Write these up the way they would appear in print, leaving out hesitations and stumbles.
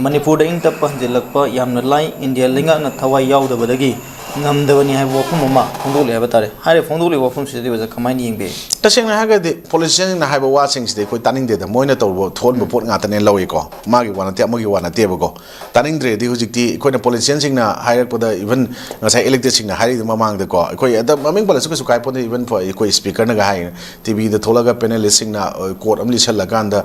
manipur ing tappa jilakpa yamna lai india linga na thawai yaudabadagi ngamdabani hai wafum ma phongdole haba tare hare phongdole wafum sidi waja kamaini yingbe taseng na hagadi politician na haiba wasing sidi koi taning de da moina tawbo thon bo pot ngata ne lawi ko magi wana te amagi wana te ko taning dre di hujikti koi na politician sing na hairak pada even ngasai elected sing na hari mamang de ko koi ada maming pala su kai pon even for koi speaker na ga hai tv de tholaga panelist sing na court amli shala ganda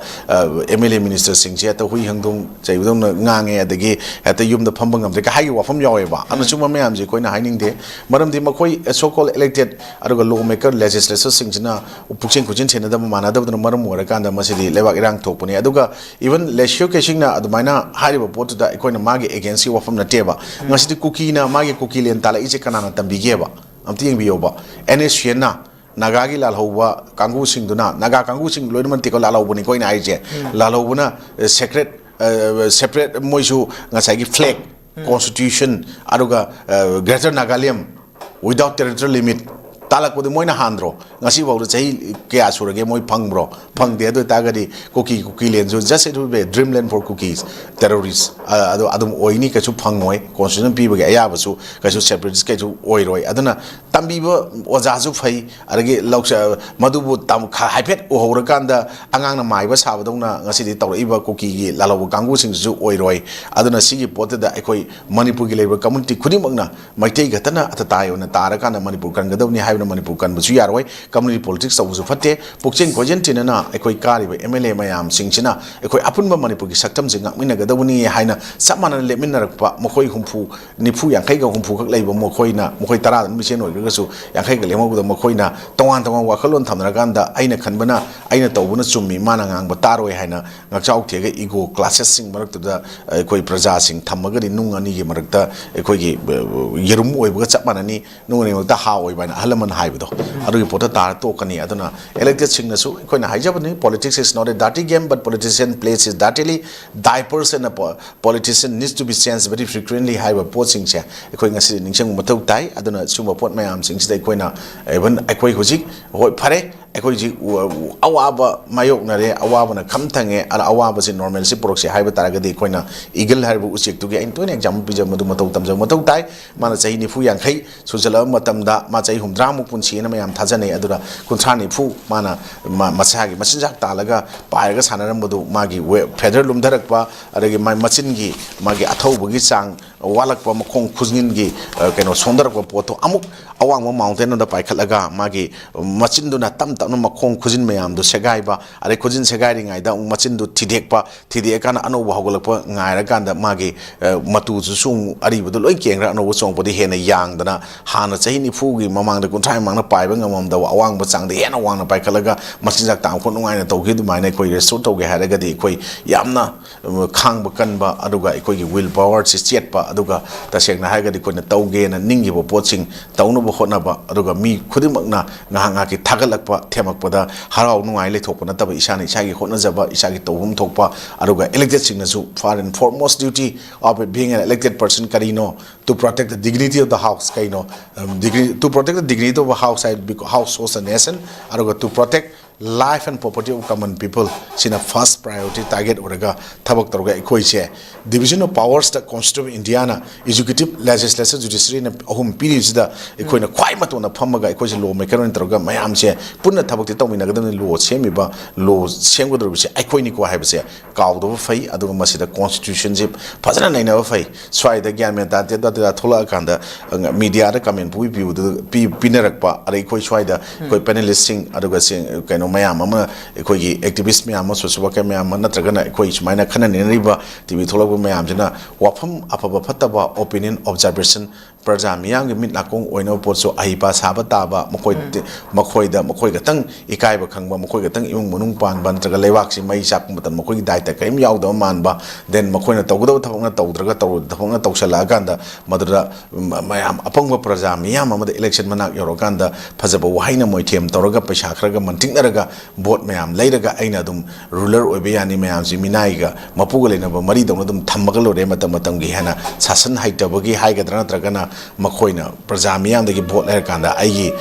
mla minister sing je ta hui hangdong jaidong ngange adagi ata yum da phamba ngam de ka hai wafum yawe ba anu chuma mayam je koi na haining de maram di makoi so called elected aruga lawmaker legislature sing jina upukchen kujin chena da mana da maram wara kanda masidi lewak irang thokpani aduga even 𝐍𝐄𝐿e na adumaina hariba pot da koi na magi agency wafum na teba ngasidi cookie na magi cookie len tala ije kanana tambige ba amti yeng biyo ba ns na nagagi lal hoba kangu sing duna naga kangu sing loidman tiko lal hobuni koi na aije lal hobuna separate moisu ngasai flag constitution aruga greater Nagaland without territorial limit talak pudi moina handro ngasi bawdu chahi kya surage moi phangbro phangde ado tagadi cookie len so just it will be dreamland for cookies terrorists ado adum oini kachu phangmoi constitution pi bage aya basu kachu separatist kachu oiroi aduna tambiba ojaju phai arage loksa madubu tam haipet ohorakanda angang na maiba sabadongna ngasi di tawriba cookie gi lalabu kangu sing ju oiroi aduna sigi pote da ekoi manipur gi labor community khudimangna maitei gatana atatai ona tarakana manipur kangadawni hai manipur kan busu yaroi community politics sawu fatte pukchen kojentina na ekoi kariba mla mayam singchina ekoi apunba manipur gi saktam jinga mina gadawni haina samana leminarakpa mokoi humpu nifu yankai ga humpu khak leiba mokoi tara misen oi gasu yankai ga lemo da mokoi na tongan wakalon thamna ganda aina khanbana aina tawbuna chummi mana ngangba taroi haina ngakchau thega ego classes sing marak da ekoi praja sing thamaga di nung ani gi marakta ekoi gi yerum oiba chapmana ni nungani makta ha oiba na halaman haibido adugi pota tar to kani aduna elected singna su koina haijabani politics is not a dirty game but politician plays is dirtily diapers and a politician needs to be changed very frequently haiba pot sing che koi ngasi ningsang mathau tai aduna suma pot mayam sing sidai koina even koi hujik hoi phare ekoi ji awaba mayok na re awaba na khamthange ala awaba si normal si proxy haiba taragadi koina eagle haibu uchek tu ge into ne exam pija madu matau tamja matau tai mana chahi ni fu yankhai sujala matamda ma chahi humdra mu punchi na mayam thajane adura kunthra ni fu mana masagi machinjak talaga pairaga sanaram madu magi feather lumdarakpa adagi machin gi magi athau gi chang walakpa makhong khuzngin gi keno sondarakpa poto amuk awang mountain da paikhalaga magi machin du na tam tam makhong khuzin mayam du segaiba are khuzin segai ringai da machin du thidekpa thidekana anu hogolakpa ngaira kanda magi matu su sung ari bu loi kengra anu song podi hena yang dana hana chahi ni fu gi mamang da kunthai mangna paiba ngamam da awang ba chang da hena wangna paikhalaga machinjak tang khon ngai na tawgi du maina koi resto tawge haraga di koi yamna khang ba kanba aduga koi gi will power si chetpa aduga tasengna haiga di koi na tawge na ningi bo poching tawnu bo khona ba aduga mi khudimakna ngahanga ki thagalakpa themakpada harau nungai le thokpa na taba isani isagi khona jaba isagi tawhum thokpa aduga elected singna su far and foremost duty of being an elected person karino to protect the dignity of the house kaino to protect the dignity of a house house a nation aduga to protect life and property of common people sina first priority target oraga thabak torga ekoise division of powers the constitution of Indiana executive legislature judiciary na ahum periods da ekoina khwai matona phamaga ekoise law maker on torga mayam se punna thabak ti tawmina gadam law semiba law semgodor se ekoini ko haibse kawdo fai aduga masida constitution je phajana naina fai swai da gyan me da thola kanda media da comment pi pinarakpa are ekoi swai da koi panelist sing aduga sing kaino mayam ama ekoi activist mayam social worker mayam natragana ekoi sumaina khana nenriba tv tholagba mayam jina wafam apaba phataba opinion observation praja miyang gi mit nakong oina potso ahipa saba taba makoi gatang ikaiba khangba makoi gatang imung munung pan ban traga lewak si mai sak matan makoi daita kaim yaudaba manba then makoi na tawgdo thapna tawdraga thapna tawsala ganda madra mayam apangba praja miyam amada election manak yorokanda phajaba wahaina moi them tawraga paisa khraga mantingnaraga vote mayam leiraga aina dum ruler oibe yani mayam si minaiga mapuga lena ba mari dawna dum thammaga lore matam gi hana sasan haitabagi haigadra natragana ꯃꯈꯣꯏꯅ ꯄ꯭ꯔꯖꯥ ꯃꯤꯌꯥꯝꯗꯒꯤ vote ꯂꯩꯔꯀꯥꯟꯗ ꯑꯩꯒꯤ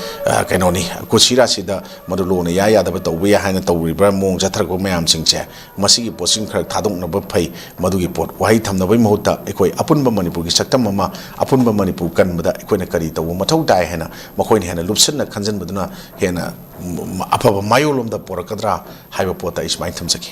ꯀꯩꯅꯣꯅꯤ ꯀꯨꯁꯤꯔꯥꯁꯤꯗ ꯃꯗꯨ ꯂꯣꯅ ꯌꯥꯗꯕ ꯇꯧꯕ ꯌꯥꯏ ꯍꯥꯏꯅ ꯇꯧꯔꯤꯕ ꯃꯑꯣꯡ ꯆꯠꯊꯔꯛꯄ ꯃꯌꯥꯝꯁꯤꯡꯁꯦ ꯃꯁꯤꯒꯤ ꯄꯣꯠꯁꯤꯡ ꯈꯔ ꯊꯥꯗꯣꯛꯅꯕ ꯐꯩ ꯃꯗꯨꯒꯤ ꯄꯣꯠ ꯋꯥꯍꯩ ꯊꯝꯅꯕꯒꯤ ꯃꯍꯨꯠꯇ ꯑꯩꯈꯣꯏ ꯑꯄꯨꯟꯕ ꯃꯅꯤꯄꯨꯔꯒꯤ ꯁꯛꯇꯝ ꯑꯃ ꯑꯄꯨꯟꯕ ꯃꯅꯤꯄꯨꯔ ꯀꯟꯕꯗ ꯑꯩꯈꯣꯏꯅ ꯀꯔꯤ ꯇꯧꯕ ꯃꯊꯧ ꯇꯥꯏ ꯍꯥꯏꯅ ꯃꯈꯣꯏꯅ ꯍꯦꯟꯅ ꯂꯨꯞꯁꯟꯅ ꯈꯟꯖꯟꯕꯗꯨꯅ ꯍꯦꯟꯅ ꯑꯐꯕ ꯃꯥꯌꯣꯜꯂꯣꯝꯗ ꯄꯣꯔꯛꯀꯗ꯭ꯔꯥ ꯍꯥꯏꯕ ꯄꯣꯠꯇ ꯑꯩ ꯁꯨꯃꯥꯏꯅ ꯊꯝꯖꯒꯦ